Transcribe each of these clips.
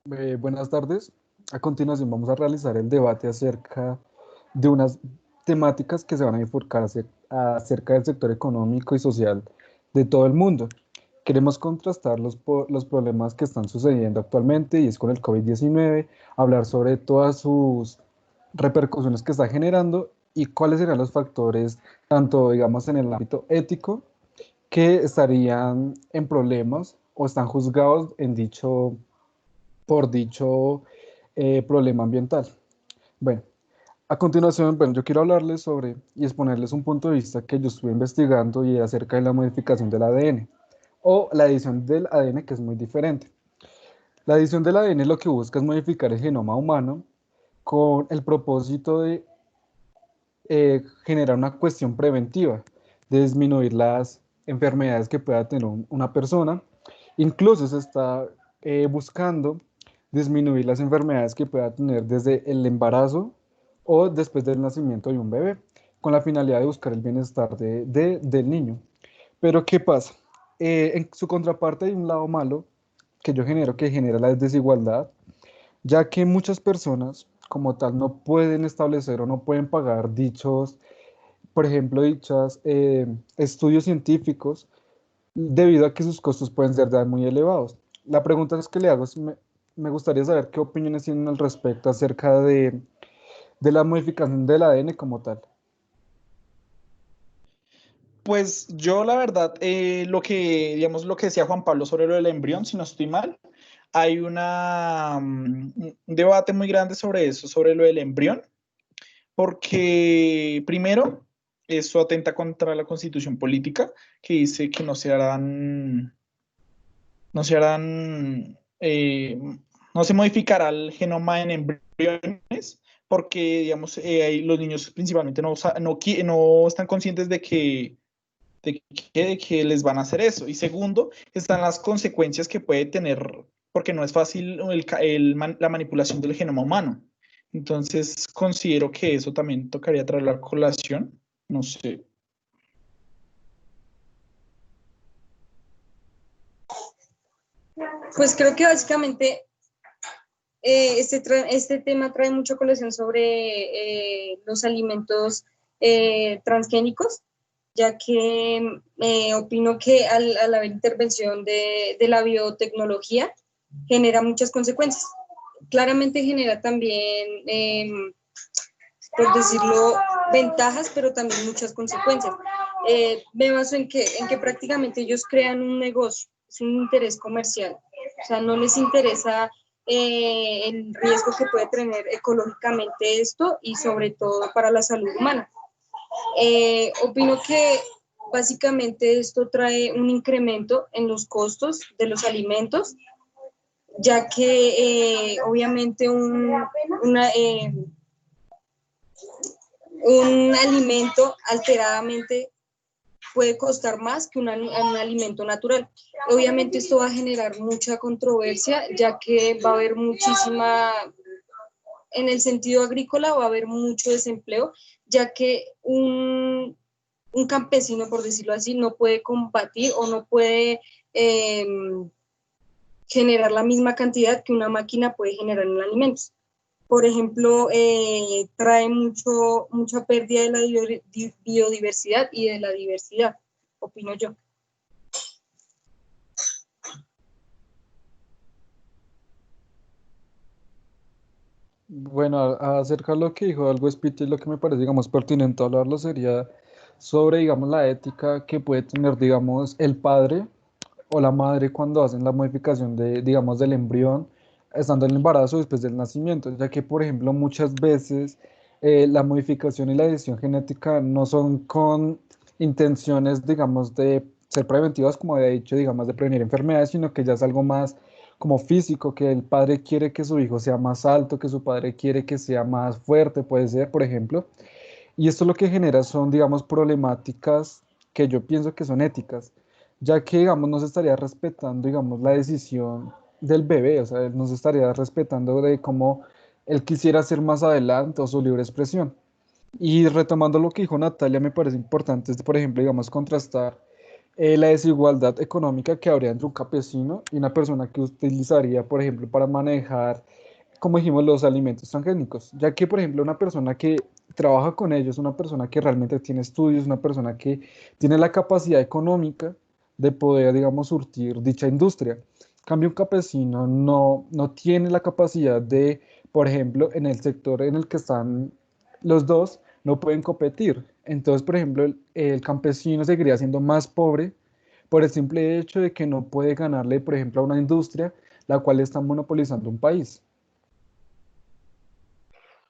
Buenas tardes. A continuación vamos a realizar el debate acerca de unas temáticas que se van a bifurcar acerca del sector económico y social de todo el mundo. Queremos contrastar los problemas que están sucediendo actualmente y es con el COVID-19, hablar sobre todas sus repercusiones que está generando y cuáles serían los factores, tanto digamos en el ámbito ético, que estarían en problemas o están juzgados por dicho problema ambiental. Bueno, a continuación, bueno, yo quiero hablarles sobre y exponerles un punto de vista que yo estuve investigando y acerca de la modificación del ADN o la edición del ADN, que es muy diferente. La edición del ADN lo que busca es modificar el genoma humano con el propósito de generar una cuestión preventiva, de disminuir las enfermedades que pueda tener una persona. Incluso se está buscando disminuir las enfermedades que pueda tener desde el embarazo o después del nacimiento de un bebé, con la finalidad de buscar el bienestar del niño. Pero ¿qué pasa? En su contraparte hay un lado malo que genera la desigualdad, ya que muchas personas como tal no pueden establecer o no pueden pagar por ejemplo, dichos estudios científicos debido a que sus costos pueden ser ya muy elevados. La pregunta es que le hago es, me gustaría saber qué opiniones tienen al respecto acerca de la modificación del ADN como tal. Pues yo la verdad, digamos, lo que decía Juan Pablo sobre lo del embrión, si no estoy mal, hay un debate muy grande sobre eso, sobre lo del embrión, porque primero, eso atenta contra la constitución política, que dice que no se modificará el genoma en embriones, porque, digamos, los niños principalmente no están conscientes de que les van a hacer eso. Y segundo, están las consecuencias que puede tener, porque no es fácil la manipulación del genoma humano. Entonces, considero que eso también tocaría traer la colación. No sé. Pues creo que básicamente este tema trae mucha colación sobre los alimentos transgénicos, ya que opino que al haber intervención de la biotecnología genera muchas consecuencias. Claramente genera también, por decirlo, ventajas, pero también muchas consecuencias. Me baso en que prácticamente ellos crean un negocio, es un interés comercial. O sea, no les interesa el riesgo que puede tener ecológicamente esto y sobre todo para la salud humana. Opino que básicamente esto trae un incremento en los costos de los alimentos, ya que obviamente un alimento alteradamente puede costar más que un alimento natural. Obviamente esto va a generar mucha controversia, ya que va a haber en el sentido agrícola va a haber mucho desempleo, ya que un campesino, por decirlo así, no puede combatir o no puede generar la misma cantidad que una máquina puede generar en alimentos. Por ejemplo, trae mucha pérdida de la biodiversidad y de la diversidad, opino yo. Bueno, acerca de lo que dijo algo Spiti, lo que me parece, digamos, pertinente hablarlo sería sobre, digamos, la ética que puede tener, digamos, el padre o la madre cuando hacen la modificación digamos, del embrión, estando en el embarazo después del nacimiento, ya que, por ejemplo, muchas veces la modificación y la edición genética no son con intenciones, digamos, de ser preventivas, como había dicho, digamos, de prevenir enfermedades, sino que ya es algo más como físico, que el padre quiere que su hijo sea más alto, que su padre quiere que sea más fuerte, puede ser, por ejemplo. Y esto lo que genera son, digamos, problemáticas que yo pienso que son éticas, ya que, digamos, no se estaría respetando, digamos, la decisión del bebé, o sea, él no se estaría respetando de cómo él quisiera ser más adelante o su libre expresión. Y retomando lo que dijo Natalia, me parece importante, por ejemplo, digamos, contrastar La desigualdad económica que habría entre un campesino y una persona que utilizaría, por ejemplo, para manejar, como dijimos, los alimentos transgénicos, ya que, por ejemplo, una persona que trabaja con ellos, una persona que realmente tiene estudios, una persona que tiene la capacidad económica de poder, digamos, surtir dicha industria. En cambio, un campesino no tiene la capacidad de, por ejemplo, en el sector en el que están los dos, no pueden competir. Entonces, por ejemplo, el campesino seguiría siendo más pobre por el simple hecho de que no puede ganarle, por ejemplo, a una industria la cual está monopolizando un país.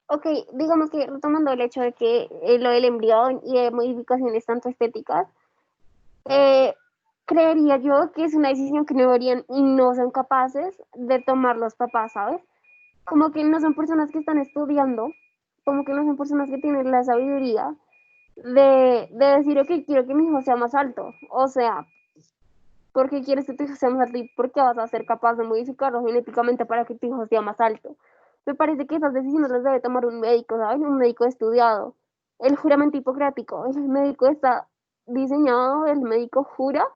Ok, digamos que retomando el hecho de que lo del embrión y de modificaciones tanto estéticas, eh, creería yo que es una decisión que no deberían y no son capaces de tomar los papás, ¿sabes? Como que no son personas que están estudiando, como que no son personas que tienen la sabiduría de decir, ok, quiero que mi hijo sea más alto. O sea, ¿por qué quieres que tu hijo sea más alto y por qué vas a ser capaz de modificarlo genéticamente para que tu hijo sea más alto? Me parece que esas decisiones las debe tomar un médico, ¿sabes? Un médico estudiado. El juramento hipocrático, el médico está diseñado, el médico jura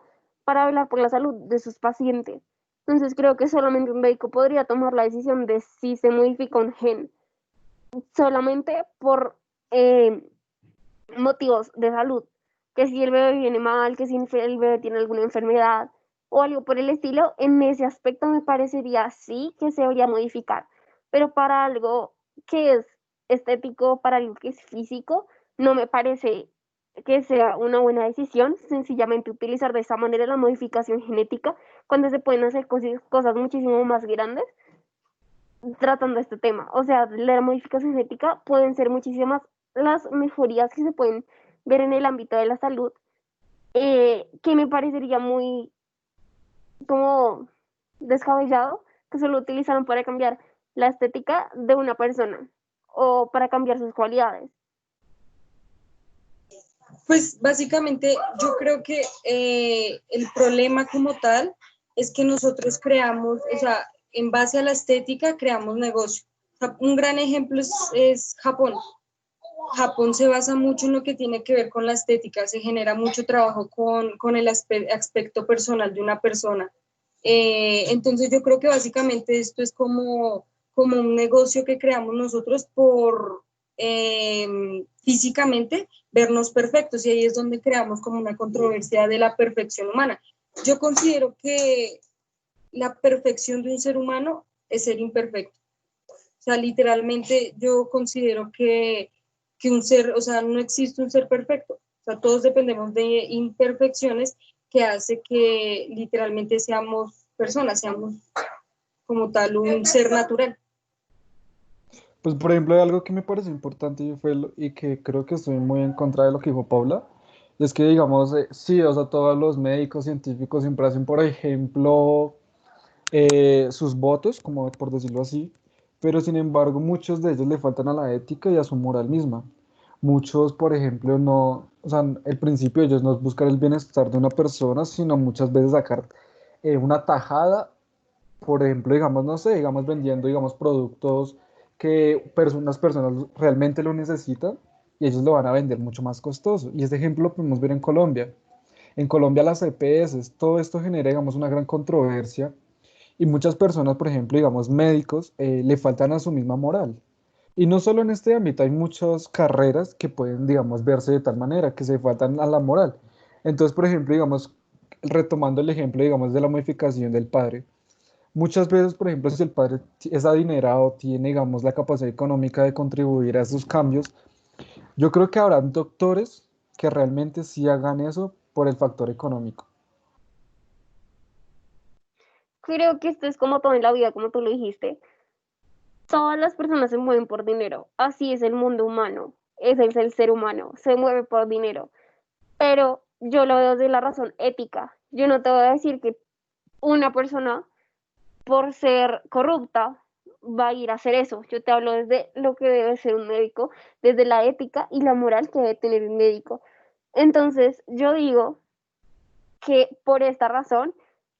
para velar por la salud de sus pacientes. Entonces creo que solamente un médico podría tomar la decisión de si se modifica un gen solamente por eh, motivos de salud, que si el bebé viene mal, que si el bebé tiene alguna enfermedad o algo por el estilo, en ese aspecto me parecería sí que se debería modificar, pero para algo que es estético, para algo que es físico, no me parece que sea una buena decisión sencillamente utilizar de esa manera la modificación genética cuando se pueden hacer cosas muchísimo más grandes tratando este tema. O sea, la modificación genética pueden ser muchísimas las mejorías que se pueden ver en el ámbito de la salud, que me parecería muy como descabellado que solo utilizaran para cambiar la estética de una persona o para cambiar sus cualidades. Pues básicamente yo creo que el problema como tal es que nosotros creamos, o sea, en base a la estética creamos negocio. Un gran ejemplo es Japón. Japón se basa mucho en lo que tiene que ver con la estética, se genera mucho trabajo con el aspecto personal de una persona. Entonces yo creo que básicamente esto es como un negocio que creamos nosotros por físicamente vernos perfectos y ahí es donde creamos como una controversia de la perfección humana. Yo considero que la perfección de un ser humano es ser imperfecto. O sea, literalmente yo considero que un ser, o sea, no existe un ser perfecto. O sea, todos dependemos de imperfecciones que hace que literalmente seamos personas, seamos como tal un ser natural. Pues, por ejemplo, hay algo que me parece importante y que creo que estoy muy en contra de lo que dijo Paula, es que, digamos, sí, o sea, todos los médicos científicos siempre hacen, por ejemplo, sus votos, como por decirlo así, pero sin embargo muchos de ellos le faltan a la ética y a su moral misma. Muchos, por ejemplo, no, o sea, el principio de ellos no es buscar el bienestar de una persona, sino muchas veces sacar una tajada, por ejemplo, digamos, no sé, digamos vendiendo, digamos, productos que unas personas realmente lo necesitan y ellos lo van a vender mucho más costoso. Y este ejemplo lo podemos ver en Colombia. En Colombia las EPS, todo esto genera, digamos, una gran controversia y muchas personas, por ejemplo, digamos médicos, le faltan a su misma moral. Y no solo en este ámbito, hay muchas carreras que pueden, digamos, verse de tal manera, que se faltan a la moral. Entonces, por ejemplo, digamos, retomando el ejemplo, digamos, de la modificación del padre, muchas veces, por ejemplo, si el padre es adinerado, tiene, digamos, la capacidad económica de contribuir a esos cambios, yo creo que habrán doctores que realmente sí hagan eso por el factor económico. Creo que esto es como todo en la vida, como tú lo dijiste. Todas las personas se mueven por dinero. Así es el mundo humano. Ese es el ser humano. Se mueve por dinero. Pero yo lo veo desde la razón ética. Yo no te voy a decir que una persona, por ser corrupta, va a ir a hacer eso. Yo te hablo desde lo que debe ser un médico, desde la ética y la moral que debe tener un médico. Entonces, yo digo que por esta razón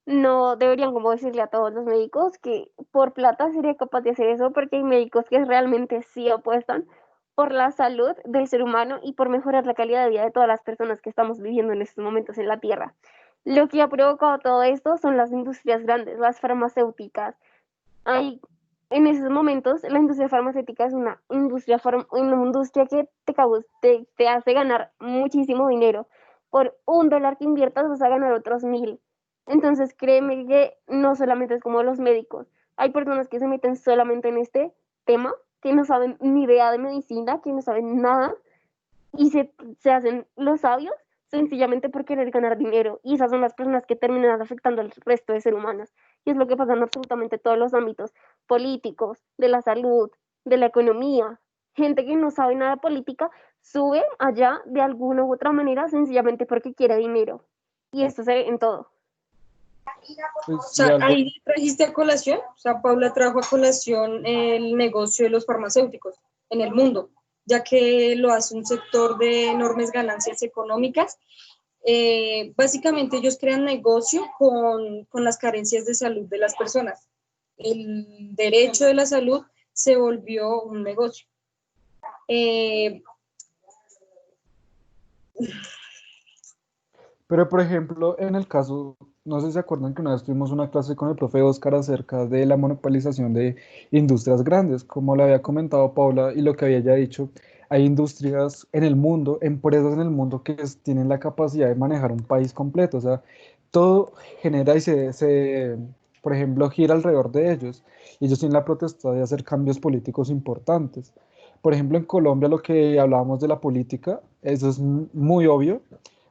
no deberían como decirle a todos los médicos que por plata sería capaz de hacer eso, porque hay médicos que realmente sí apuestan por la salud del ser humano y por mejorar la calidad de vida de todas las personas que estamos viviendo en estos momentos en la Tierra. Lo que ha provocado todo esto son las industrias grandes, las farmacéuticas. Hay, en esos momentos, la industria farmacéutica es una industria que te hace ganar muchísimo dinero. Por $1 que inviertas vas a ganar otros 1.000. Entonces, créeme que no solamente es como los médicos. Hay personas que se meten solamente en este tema, que no saben ni idea de medicina, que no saben nada, y se hacen los sabios sencillamente por querer ganar dinero. Y esas son las personas que terminan afectando al resto de seres humanos. Y es lo que pasa en absolutamente todos los ámbitos políticos, de la salud, de la economía. Gente que no sabe nada de política sube allá de alguna u otra manera sencillamente porque quiere dinero. Y esto se ve en todo. O Pues, y sea, algo, ahí trajiste a colación, o sea, Paula trajo a colación el negocio de los farmacéuticos en el mundo, ya que lo hace un sector de enormes ganancias económicas. Básicamente ellos crean negocio con las carencias de salud de las personas. El derecho de la salud se volvió un negocio. pero por ejemplo, en el caso, no sé si se acuerdan que una vez tuvimos una clase con el profe Oscar acerca de la monopolización de industrias grandes, como le había comentado Paula y lo que había ya dicho, hay industrias en el mundo, empresas en el mundo que tienen la capacidad de manejar un país completo, o sea, todo genera y por ejemplo, gira alrededor de ellos, y ellos tienen la potestad de hacer cambios políticos importantes. Por ejemplo, en Colombia lo que hablábamos de la política, eso es muy obvio.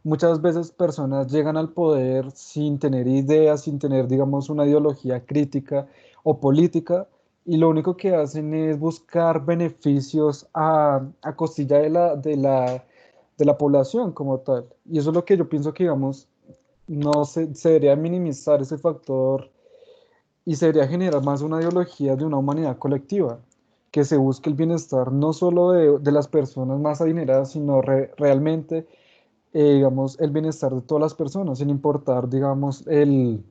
Muchas veces personas llegan al poder sin tener ideas, sin tener, digamos, una ideología crítica o política, y lo único que hacen es buscar beneficios a costilla de la población como tal. Y eso es lo que yo pienso que, digamos, no se debería minimizar ese factor y se debería generar más una ideología de una humanidad colectiva, que se busque el bienestar no solo de las personas más adineradas, sino realmente digamos, el bienestar de todas las personas, sin importar, digamos, el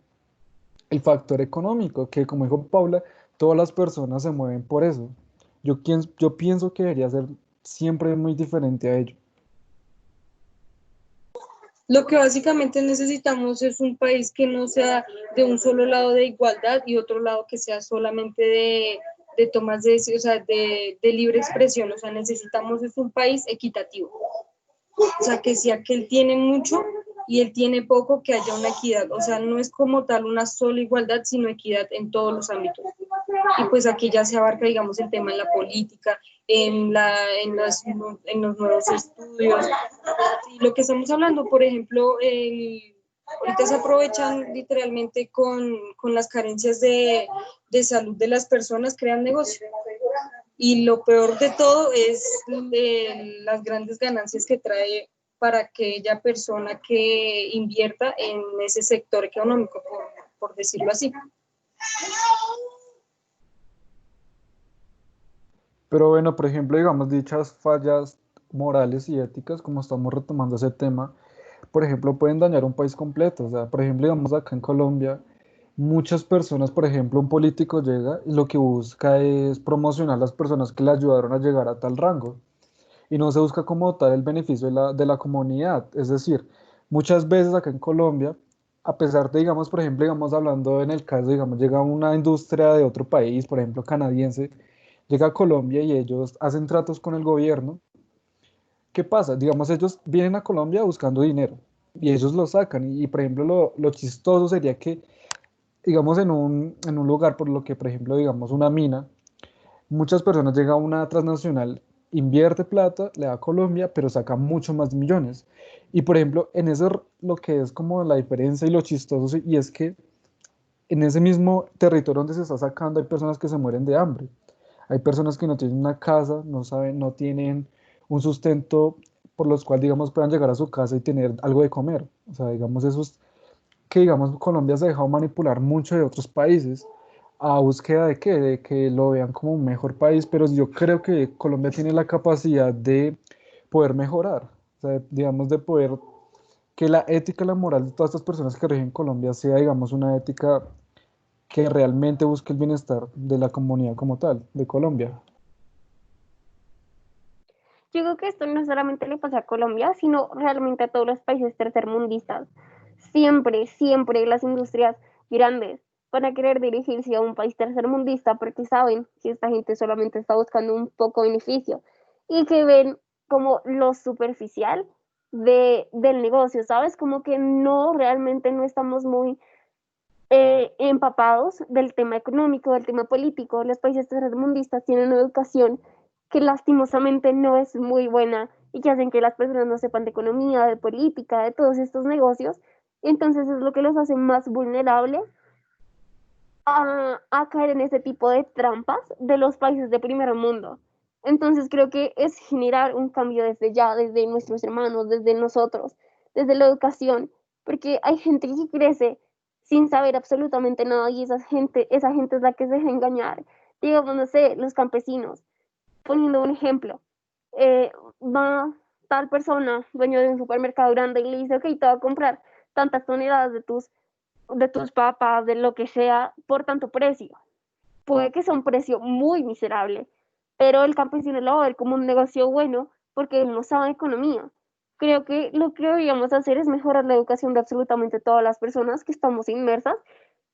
factor económico, que como dijo Paula, todas las personas se mueven por eso. Yo pienso que debería ser siempre muy diferente a ello. Lo que básicamente necesitamos es un país que no sea de un solo lado de igualdad y otro lado que sea solamente de tomas o sea, de libre expresión. O sea, necesitamos es un país equitativo. O sea, que si aquel tiene mucho y él tiene poco, que haya una equidad. O sea, no es como tal una sola igualdad, sino equidad en todos los ámbitos. Y pues aquí ya se abarca, digamos, el tema en la política, en los nuevos estudios. Y lo que estamos hablando, por ejemplo, ahorita se aprovechan literalmente con las carencias de salud de las personas, crean negocio. Y lo peor de todo es las grandes ganancias que trae para aquella persona que invierta en ese sector económico, por decirlo así. Pero bueno, por ejemplo, digamos, dichas fallas morales y éticas, como estamos retomando ese tema, por ejemplo, pueden dañar un país completo. O sea, por ejemplo, digamos acá en Colombia, muchas personas, por ejemplo, un político llega y lo que busca es promocionar a las personas que le ayudaron a llegar a tal rango. Y no se busca como tal el beneficio de la comunidad. Es decir, muchas veces acá en Colombia, a pesar de, digamos, por ejemplo, digamos, hablando en el caso, digamos, llega una industria de otro país, por ejemplo, canadiense, llega a Colombia y ellos hacen tratos con el gobierno. ¿Qué pasa? Digamos, ellos vienen a Colombia buscando dinero y ellos lo sacan. Y, por ejemplo, lo chistoso sería que, digamos, en un lugar, por lo que, por ejemplo, digamos, una mina, muchas personas llegan a una transnacional, invierte plata, le da a Colombia, pero saca mucho más millones. Y, por ejemplo, en eso lo que es como la diferencia y lo chistoso, y es que en ese mismo territorio donde se está sacando hay personas que se mueren de hambre. Hay personas que no tienen una casa, no saben, no tienen un sustento por los cual, digamos, puedan llegar a su casa y tener algo de comer. O sea, digamos, eso es que, digamos, Colombia se ha dejado manipular mucho de otros países a búsqueda de qué, de que lo vean como un mejor país, pero yo creo que Colombia tiene la capacidad de poder mejorar, o sea, digamos, de poder que la ética, la moral de todas estas personas que rigen Colombia sea, digamos, una ética que realmente busque el bienestar de la comunidad como tal, de Colombia. Yo creo que esto no solamente le pasa a Colombia, sino realmente a todos los países tercermundistas. siempre las industrias grandes van a querer dirigirse a un país tercermundista porque saben que esta gente solamente está buscando un poco de beneficio y que ven como lo superficial del negocio, ¿sabes? Como que no, realmente no estamos muy empapados del tema económico, del tema político. Los países tercermundistas tienen una educación que lastimosamente no es muy buena y que hacen que las personas no sepan de economía, de política, de todos estos negocios. Entonces es lo que los hace más vulnerables a caer en ese tipo de trampas de los países de primer mundo. Entonces creo que es generar un cambio desde ya, desde nuestros hermanos, desde nosotros, desde la educación, porque hay gente que crece sin saber absolutamente nada y esa gente es la que se deja engañar. Digamos, no sé, los campesinos, poniendo un ejemplo, va tal persona, dueño de un supermercado grande, y le dice, ok, te voy a comprar tantas toneladas de tus papas, de lo que sea, por tanto precio. Puede que sea un precio muy miserable, pero el campesino lo va a ver como un negocio bueno porque él no sabe economía. Creo que lo que deberíamos hacer es mejorar la educación de absolutamente todas las personas que estamos inmersas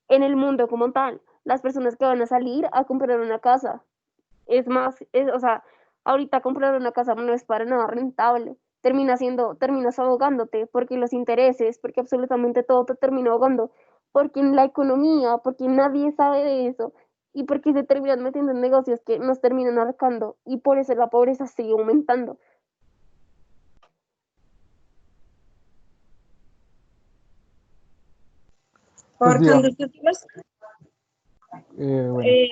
en el mundo como tal. Las personas que van a salir a comprar una casa. Es más, o sea, ahorita comprar una casa no es para nada rentable. Terminas ahogándote porque los intereses, porque absolutamente todo te termina ahogando, porque en la economía, porque nadie sabe de eso y porque se terminan metiendo en negocios que nos terminan arcando y por eso la pobreza sigue aumentando. Pues Abarcando digamos, estos temas, bueno, eh,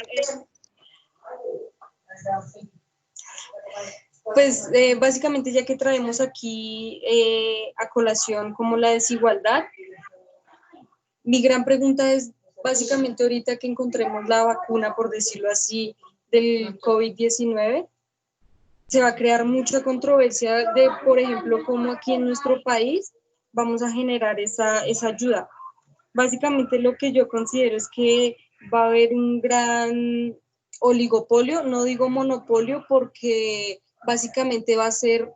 pues básicamente ya que traemos aquí a colación como la desigualdad, mi gran pregunta es básicamente ahorita que encontremos la vacuna, por decirlo así, del COVID-19, se va a crear mucha controversia de, por ejemplo, cómo aquí en nuestro país vamos a generar esa ayuda. Básicamente lo que yo considero es que va a haber un gran oligopolio, no digo monopolio, porque básicamente va a ser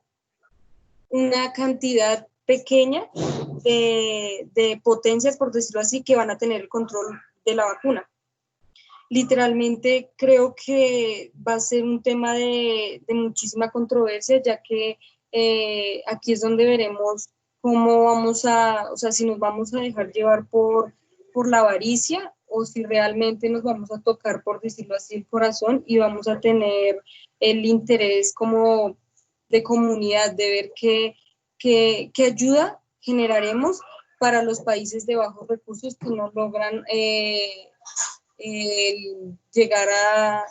una cantidad pequeña de potencias, por decirlo así, que van a tener el control de la vacuna. Literalmente creo que va a ser un tema de muchísima controversia, ya que aquí es donde veremos cómo vamos o sea, si nos vamos a dejar llevar por la avaricia o si realmente nos vamos a tocar, por decirlo así, el corazón y vamos a tener el interés como de comunidad, de ver qué ayuda generaremos para los países de bajos recursos que no logran llegar a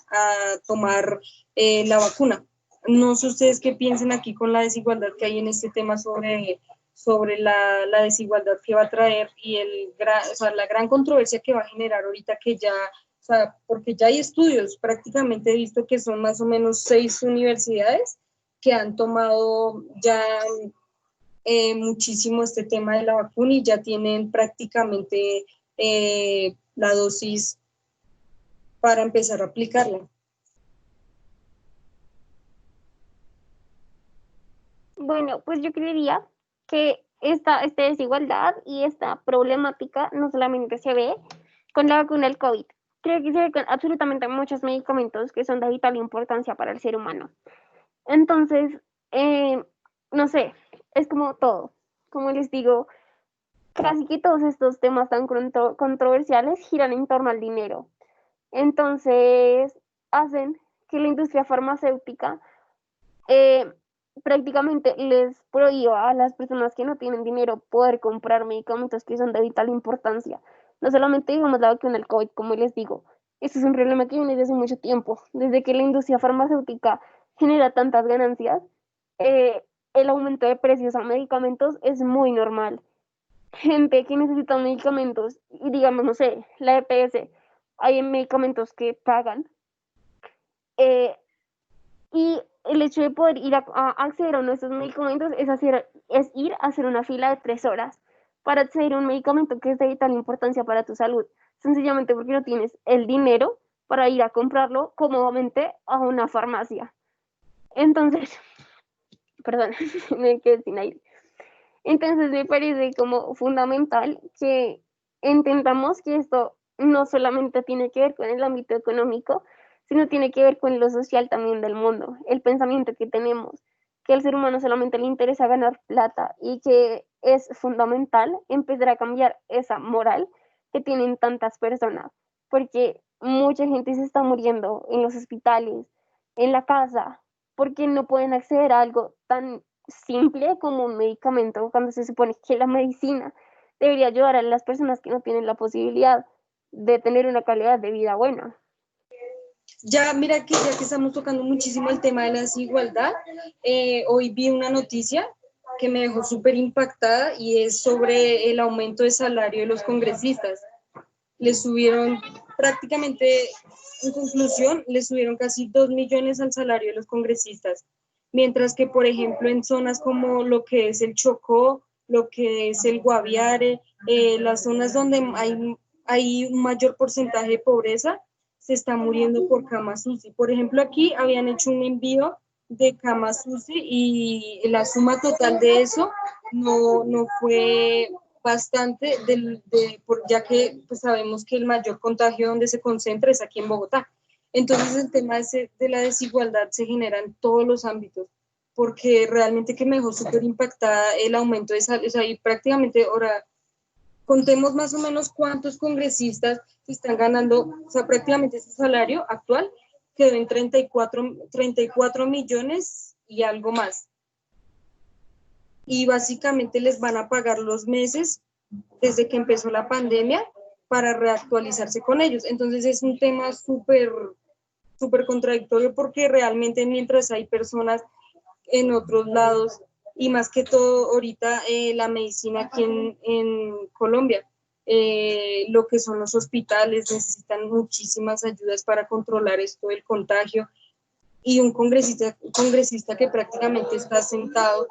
tomar la vacuna. No sé ustedes qué piensen aquí con la desigualdad que hay en este tema sobre la desigualdad que va a traer y o sea, la gran controversia que va a generar ahorita que ya, o sea, porque ya hay estudios, prácticamente he visto que son más o menos 6 universidades que han tomado ya muchísimo este tema de la vacuna y ya tienen prácticamente la dosis para empezar a aplicarla. Bueno, pues yo creería que esta desigualdad y esta problemática no solamente se ve con la vacuna del COVID, creo que se ve con absolutamente muchos medicamentos que son de vital importancia para el ser humano. Entonces, eh, no sé, es como todo. Como les digo, casi que todos estos temas tan controversiales giran en torno al dinero. Entonces, hacen que la industria farmacéutica eh, prácticamente les prohíba a las personas que no tienen dinero poder comprar medicamentos que son de vital importancia. No solamente digamos la vacuna del COVID, como les digo, esto es un problema que viene desde hace mucho tiempo, desde que la industria farmacéutica genera tantas ganancias, eh, el aumento de precios a medicamentos es muy normal. Gente que necesita medicamentos, y digamos, no sé, la EPS, hay medicamentos que pagan, eh, y el hecho de poder ir a acceder a uno de esos medicamentos es ir a hacer una fila de 3 horas para acceder a un medicamento que es de vital importancia para tu salud, sencillamente porque no tienes el dinero para ir a comprarlo cómodamente a una farmacia. Entonces, perdón, me quedé sin aire. Entonces me parece como fundamental que entendamos que esto no solamente tiene que ver con el ámbito económico, sino tiene que ver con lo social también del mundo, el pensamiento que tenemos, que al ser humano solamente le interesa ganar plata y que es fundamental empezar a cambiar esa moral que tienen tantas personas, porque mucha gente se está muriendo en los hospitales, en la casa, porque no pueden acceder a algo tan simple como un medicamento, cuando se supone que la medicina debería ayudar a las personas que no tienen la posibilidad de tener una calidad de vida buena. Ya, mira que ya que estamos tocando muchísimo el tema de la desigualdad, hoy vi una noticia que me dejó súper impactada y es sobre el aumento de salario de los congresistas. Le subieron prácticamente, en conclusión, le subieron casi 2 millones al salario de los congresistas, mientras que, por ejemplo, en zonas como lo que es el Chocó, lo que es el Guaviare, las zonas donde hay un mayor porcentaje de pobreza, se está muriendo por camas UCI. Por ejemplo, aquí habían hecho un envío de camas UCI y la suma total de eso no fue bastante, ya que pues, sabemos que el mayor contagio donde se concentra es aquí en Bogotá. Entonces el tema de la desigualdad se genera en todos los ámbitos, porque realmente que me dejó súper impactada el aumento de salarios. O sea, y prácticamente ahora contemos más o menos cuántos congresistas están ganando, o sea, prácticamente ese salario actual quedó en 34 millones y algo más. Y básicamente les van a pagar los meses desde que empezó la pandemia para reactualizarse con ellos. Entonces es un tema súper contradictorio porque realmente mientras hay personas en otros lados y más que todo ahorita la medicina aquí en Colombia, lo que son los hospitales necesitan muchísimas ayudas para controlar esto del contagio y un congresista que prácticamente está sentado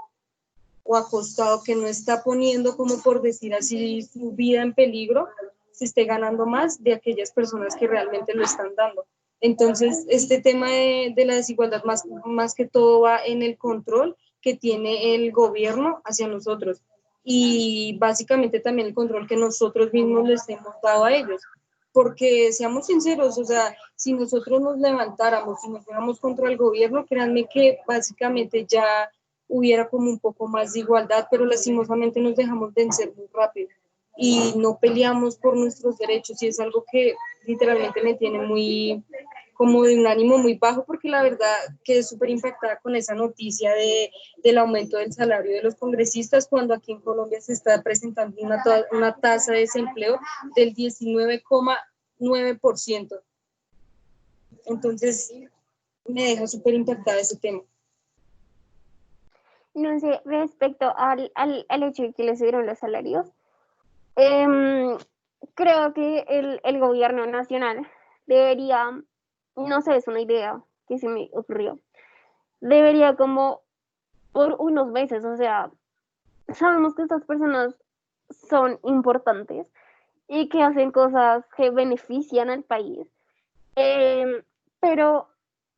o acostado, que no está poniendo, como por decir así, su vida en peligro, se esté ganando más de aquellas personas que realmente lo están dando. Entonces, este tema de la desigualdad más que todo va en el control que tiene el gobierno hacia nosotros y básicamente también el control que nosotros mismos les hemos dado a ellos. Porque seamos sinceros, o sea, si nosotros nos levantáramos y nos fuéramos contra el gobierno, créanme que básicamente ya hubiera como un poco más de igualdad, pero lastimosamente nos dejamos vencer muy rápido y no peleamos por nuestros derechos y es algo que literalmente me tiene muy como de un ánimo muy bajo porque la verdad quedé súper impactada con esa noticia del aumento del salario de los congresistas cuando aquí en Colombia se está presentando una tasa de desempleo del 19,9%. Entonces me deja súper impactada ese tema. No sé, respecto al hecho de que les subieron los salarios, creo que el gobierno nacional debería, no sé, es una idea que se me ocurrió, debería como por unos meses, o sea, sabemos que estas personas son importantes y que hacen cosas que benefician al país, pero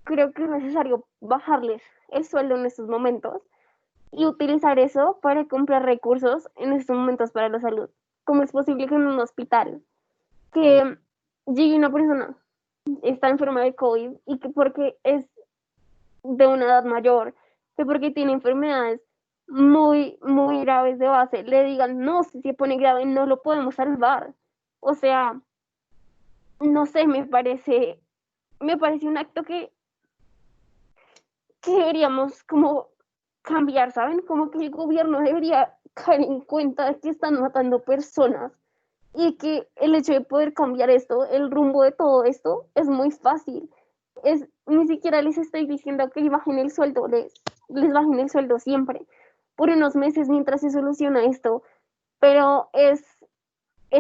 creo que es necesario bajarles el sueldo en estos momentos y utilizar eso para comprar recursos en estos momentos para la salud. ¿Cómo es posible que en un hospital que llegue una persona, está enferma de COVID y que porque es de una edad mayor, que porque tiene enfermedades muy, muy graves de base, le digan, no, si se pone grave no lo podemos salvar? O sea, no sé, me parece un acto que deberíamos como cambiar, ¿saben? Como que el gobierno debería caer en cuenta de que están matando personas y que el hecho de poder cambiar esto, el rumbo de todo esto, es muy fácil. Ni siquiera les estoy diciendo que bajen el sueldo, les bajen el sueldo siempre, por unos meses mientras se soluciona esto, pero es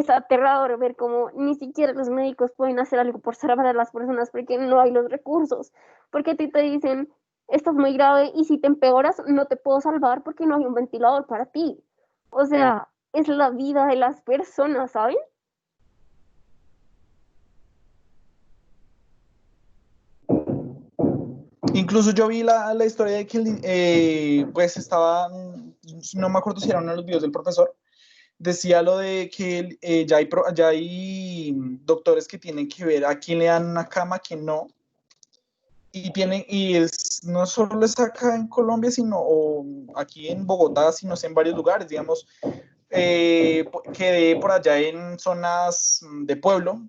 aterrador ver cómo ni siquiera los médicos pueden hacer algo por salvar a las personas porque no hay los recursos, porque a ti te dicen, estás muy grave y si te empeoras no te puedo salvar porque no hay un ventilador para ti. O sea, es la vida de las personas, ¿saben? Incluso yo vi la historia de que pues estaban no me acuerdo si era uno de los videos del profesor, decía lo de que ya hay doctores que tienen que ver a quién le dan una cama, a quién no. No solo es acá en Colombia, sino aquí en Bogotá, sino en varios lugares, digamos, quedé por allá en zonas de pueblo.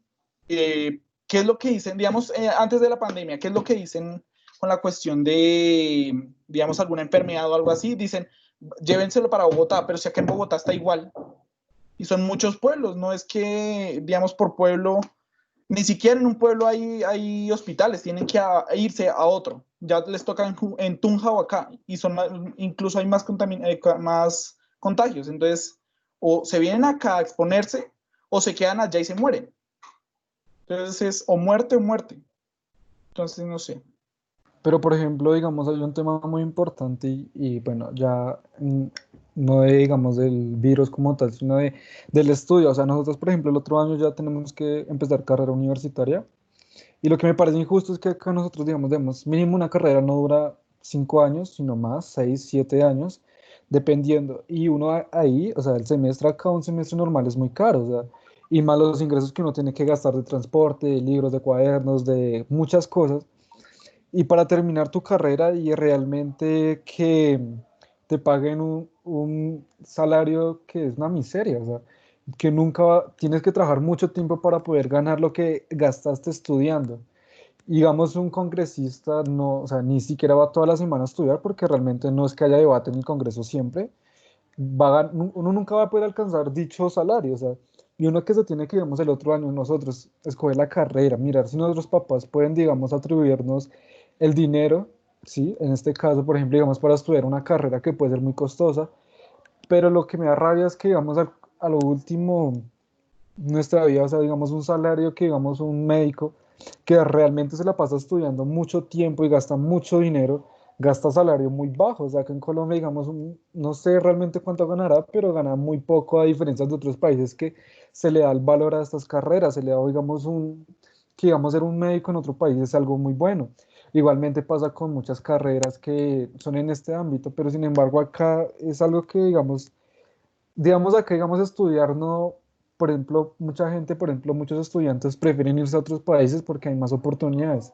¿Qué es lo que dicen, digamos, antes de la pandemia? ¿Qué es lo que dicen con la cuestión de, digamos, alguna enfermedad o algo así? Dicen, llévenselo para Bogotá, pero si acá en Bogotá está igual. Y son muchos pueblos, no es que, digamos, por pueblo, ni siquiera en un pueblo hay hospitales, tienen que irse a otro. Ya les toca en Tunja o acá, y incluso hay más contagios. Entonces, o se vienen acá a exponerse, o se quedan allá y se mueren. Entonces es o muerte o muerte. Entonces, no sé. Pero, por ejemplo, digamos, hay un tema muy importante bueno, ya no de, digamos, del virus como tal, sino del estudio. O sea, nosotros, por ejemplo, el otro año ya tenemos que empezar carrera universitaria. Y lo que me parece injusto es que acá nosotros, digamos, mínimo una carrera no dura 5 años, sino más, 6, 7 años, dependiendo. Y uno ahí, o sea, el semestre acá, un semestre normal es muy caro, o sea, y más los ingresos que uno tiene que gastar de transporte, de libros, de cuadernos, de muchas cosas. Y para terminar tu carrera y realmente que te paguen un salario que es una miseria, o sea, que tienes que trabajar mucho tiempo para poder ganar lo que gastaste estudiando. Digamos, un congresista no, o sea, ni siquiera va toda la semana a estudiar porque realmente no es que haya debate en el Congreso siempre. Uno nunca va a poder alcanzar dicho salario, o sea, y uno que se tiene que, digamos, el otro año nosotros escoger la carrera, mirar si nuestros papás pueden, digamos, atribuirnos el dinero, ¿sí? En este caso, por ejemplo, digamos, para estudiar una carrera que puede ser muy costosa, pero lo que me da rabia es que, digamos, a lo último, nuestra vida, o sea, digamos, un salario que, digamos, un médico que realmente se la pasa estudiando mucho tiempo y gasta mucho dinero, gasta salario muy bajo. O sea, que en Colombia, digamos, no sé realmente cuánto ganará, pero gana muy poco a diferencia de otros países que se le da el valor a estas carreras, se le da, digamos, que digamos ser un médico en otro país es algo muy bueno. Igualmente pasa con muchas carreras que son en este ámbito, pero sin embargo acá es algo que, digamos acá, digamos, estudiar no, por ejemplo, mucha gente, por ejemplo, muchos estudiantes prefieren irse a otros países porque hay más oportunidades.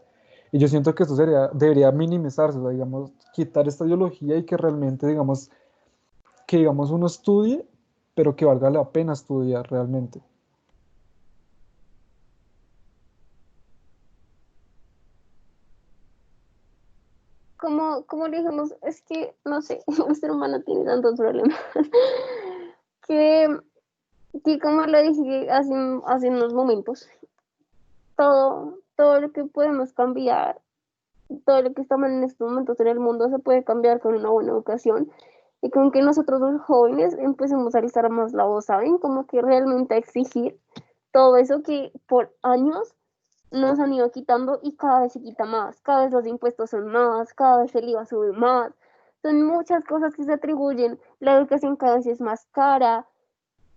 Y yo siento que esto debería minimizarse, o sea, digamos, quitar esta ideología y que realmente, digamos, uno estudie, pero que valga la pena estudiar realmente. Como le dijimos, es que, no sé, el ser humano tiene tantos problemas que, que como lo dije hace unos momentos, todo lo que podemos cambiar, todo lo que estamos en estos momentos en el mundo se puede cambiar con una buena educación y con que nosotros los jóvenes empecemos a alzar más la voz, ¿saben? Como que realmente a exigir todo eso que por años nos han ido quitando y cada vez se quita más, cada vez los impuestos son más, cada vez el IVA sube más, son muchas cosas que se atribuyen, la educación cada vez es más cara,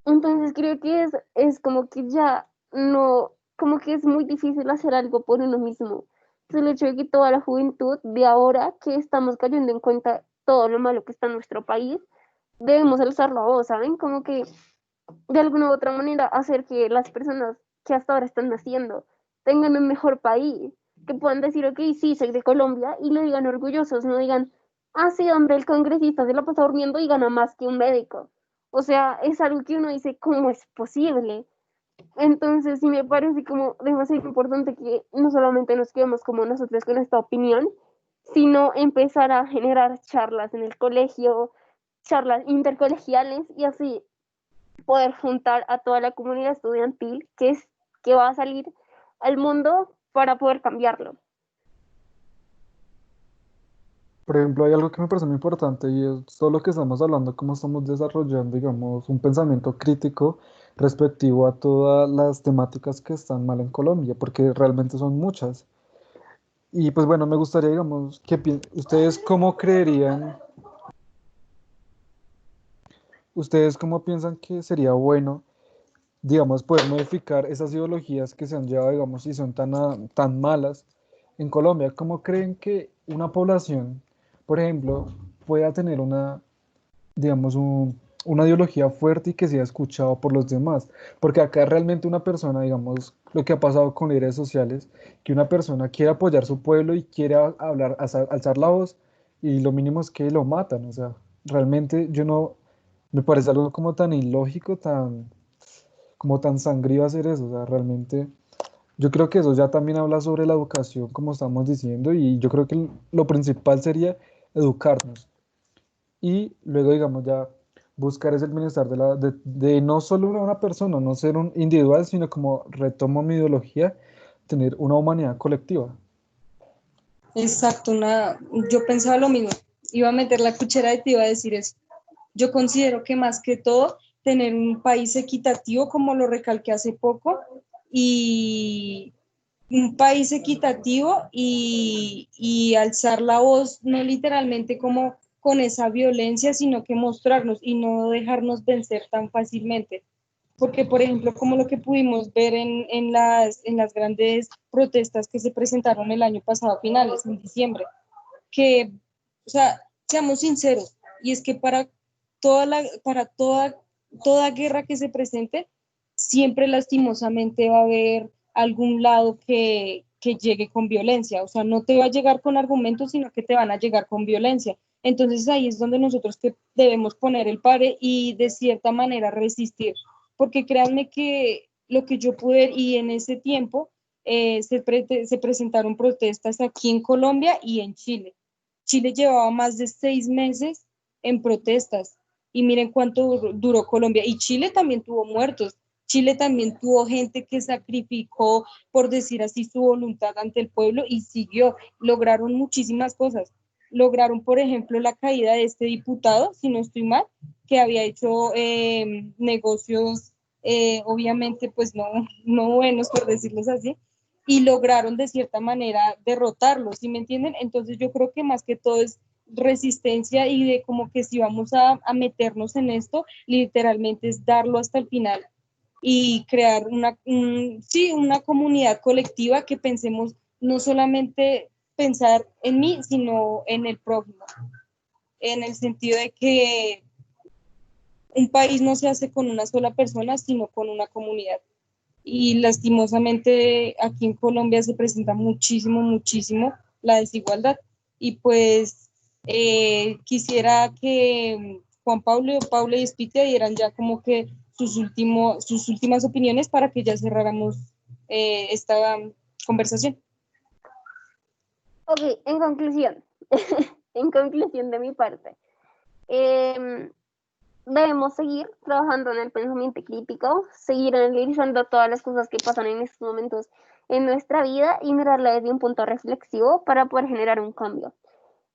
entonces creo que es como que ya no, como que es muy difícil hacer algo por uno mismo. Entonces, el hecho de que toda la juventud de ahora que estamos cayendo en cuenta todo lo malo que está en nuestro país, debemos alzar la voz, ¿saben? Como que de alguna u otra manera hacer que las personas que hasta ahora están naciendo tengan un mejor país, que puedan decir, ok, sí, soy de Colombia, y lo digan orgullosos, no digan, ah, sí, hombre, el congresista se la pasa durmiendo y gana más que un médico. O sea, es algo que uno dice, ¿cómo es posible? Entonces, sí me parece como demasiado importante que no solamente nos quedemos como nosotros con esta opinión, sino empezar a generar charlas en el colegio, charlas intercolegiales y así poder juntar a toda la comunidad estudiantil que va a salir al mundo para poder cambiarlo. Por ejemplo, hay algo que me parece muy importante y es todo lo que estamos hablando, cómo estamos desarrollando, digamos, un pensamiento crítico respectivo a todas las temáticas que están mal en Colombia, porque realmente son muchas. Y pues bueno, me gustaría, digamos, ustedes ustedes cómo piensan que sería bueno, digamos, poder modificar esas ideologías que se han llevado, digamos, y son tan malas en Colombia. ¿Cómo creen que una población, por ejemplo, pueda tener digamos, una ideología fuerte y que sea escuchado por los demás. Porque acá realmente una persona, digamos, lo que ha pasado con líderes sociales, que una persona quiere apoyar su pueblo y quiere hablar, alzar la voz, y lo mínimo es que lo matan. O sea, realmente yo no, me parece algo como tan ilógico, como tan sangrío hacer eso. O sea, realmente yo creo que eso ya también habla sobre la educación, como estamos diciendo, y yo creo que lo principal sería educarnos y luego, digamos, ya buscar ese bienestar de no solo una persona, no ser un individual, sino como retomo mi ideología, tener una humanidad colectiva. Exacto, yo pensaba lo mismo, iba a meter la cuchara y te iba a decir eso. Yo considero que más que todo, tener un país equitativo, como lo recalqué hace poco, y un país equitativo y alzar la voz, no literalmente como con esa violencia, sino que mostrarnos y no dejarnos vencer tan fácilmente. Porque, por ejemplo, como lo que pudimos ver en las grandes protestas que se presentaron el año pasado, a finales, en diciembre, que, o sea, seamos sinceros, y es que para toda guerra que se presente, siempre lastimosamente va a haber algún lado que llegue con violencia, o sea, no te va a llegar con argumentos, sino que te van a llegar con violencia. Entonces ahí es donde nosotros que debemos poner el pare y de cierta manera resistir, porque créanme que lo que yo pude ver y en ese tiempo se presentaron protestas aquí en Colombia y en Chile. Chile llevaba más de 6 meses en protestas y miren cuánto duró Colombia. Y Chile también tuvo muertos. Chile también tuvo gente que sacrificó, por decir así, su voluntad ante el pueblo y siguió. Lograron muchísimas cosas. Lograron, por ejemplo, la caída de este diputado, si no estoy mal, que había hecho negocios, obviamente, pues no buenos, por decirlos así, y lograron de cierta manera derrotarlo, ¿sí me entienden? Entonces yo creo que más que todo es resistencia y de como que si vamos a meternos en esto, literalmente es darlo hasta el final y crear sí, una comunidad colectiva que pensemos no solamente pensar en mí, sino en el prójimo, en el sentido de que un país no se hace con una sola persona, sino con una comunidad. Y lastimosamente aquí en Colombia se presenta muchísimo, muchísimo la desigualdad. Y pues quisiera que Juan Pablo y Spitia dieran ya como que sus últimas opiniones para que ya cerráramos esta conversación. Ok, en conclusión, en conclusión de mi parte, em, debemos seguir trabajando en el pensamiento crítico, seguir analizando todas las cosas que pasan en estos momentos en nuestra vida y mirarla desde un punto reflexivo para poder generar un cambio.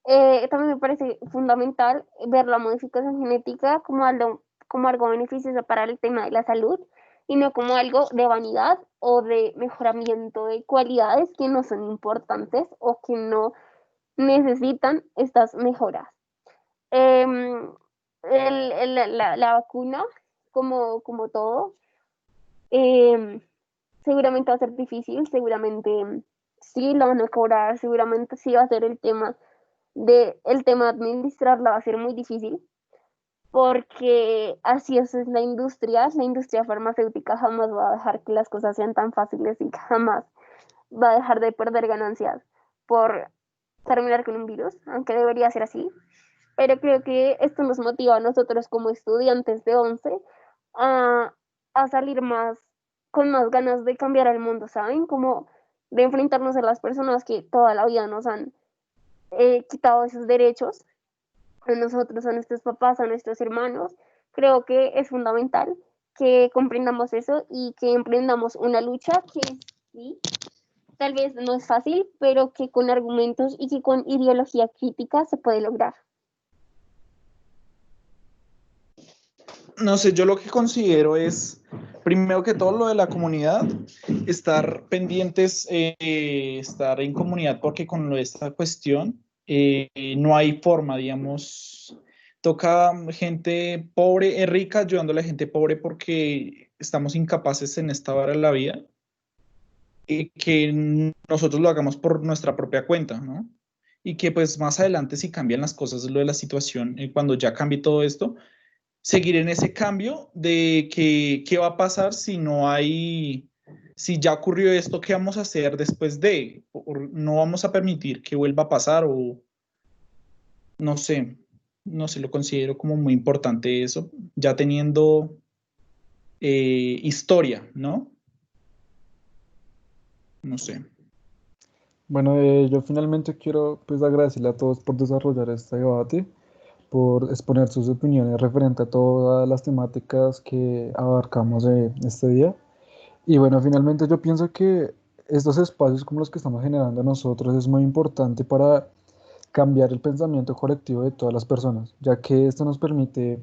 También me parece fundamental ver la modificación genética como algo beneficioso para el tema de la salud y no como algo de vanidad o de mejoramiento de cualidades que no son importantes o que no necesitan estas mejoras. Em, la vacuna, como todo, em, seguramente va a ser difícil, seguramente sí lo van a cobrar, seguramente sí va a ser el tema de administrarla va a ser muy difícil, porque así es la industria farmacéutica jamás va a dejar que las cosas sean tan fáciles y jamás va a dejar de perder ganancias por terminar con un virus, aunque debería ser así. Pero creo que esto nos motiva a nosotros como estudiantes de 11 a, a salir con más ganas de cambiar el mundo, ¿saben? Como de enfrentarnos a las personas que toda la vida nos han quitado esos derechos, a nosotros, a nuestros papás, a nuestros hermanos. Creo que es fundamental que comprendamos eso y que emprendamos una lucha que sí, tal vez no es fácil, pero que con argumentos y que con ideología crítica se puede lograr. No sé, yo lo que considero es, primero que todo, lo de la comunidad, estar pendientes, estar en comunidad, porque con lo de esta cuestión no hay forma, digamos, toca gente pobre, rica ayudando a la gente pobre porque estamos incapaces en esta hora de la vida y que nosotros lo hagamos por nuestra propia cuenta, ¿no? y que pues más adelante si cambian las cosas, lo de la situación, cuando ya cambie todo esto, seguir en ese cambio de que qué va a pasar si no hay, si ya ocurrió esto, qué vamos a hacer después de, o no vamos a permitir que vuelva a pasar o no sé, no sé, lo considero como muy importante eso, ya teniendo historia, ¿no? No sé. Bueno, yo finalmente quiero pues agradecerle a todos por desarrollar este debate, por exponer sus opiniones referente a todas las temáticas que abarcamos este día. Y bueno, finalmente yo pienso que estos espacios como los que estamos generando nosotros es muy importante para cambiar el pensamiento colectivo de todas las personas, ya que esto nos permite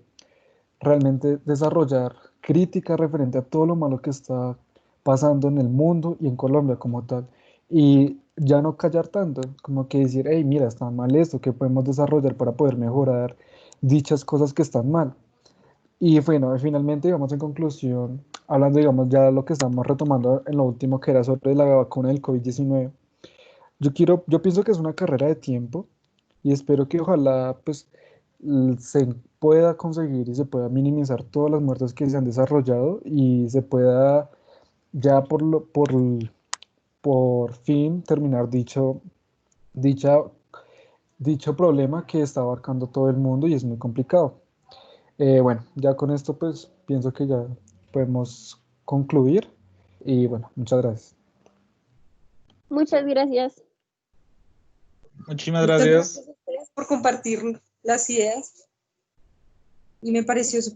realmente desarrollar crítica referente a todo lo malo que está pasando en el mundo y en Colombia como tal. Y ya no callar tanto, como que decir, hey, mira, está mal esto, ¿qué podemos desarrollar para poder mejorar dichas cosas que están mal? Y bueno, finalmente, digamos, en conclusión, hablando, digamos, ya de lo que estamos retomando en lo último que era sobre la vacuna del COVID-19, yo pienso que es una carrera de tiempo y espero que ojalá pues se pueda conseguir y se pueda minimizar todas las muertes que se han desarrollado y se pueda ya por fin terminar dicha, dicho problema que está abarcando todo el mundo y es muy complicado. Bueno, ya con esto pues pienso que ya podemos concluir y bueno, muchas gracias. Muchas gracias. Muchísimas Muchas gracias. gracias a ustedes por compartir las ideas y me pareció súper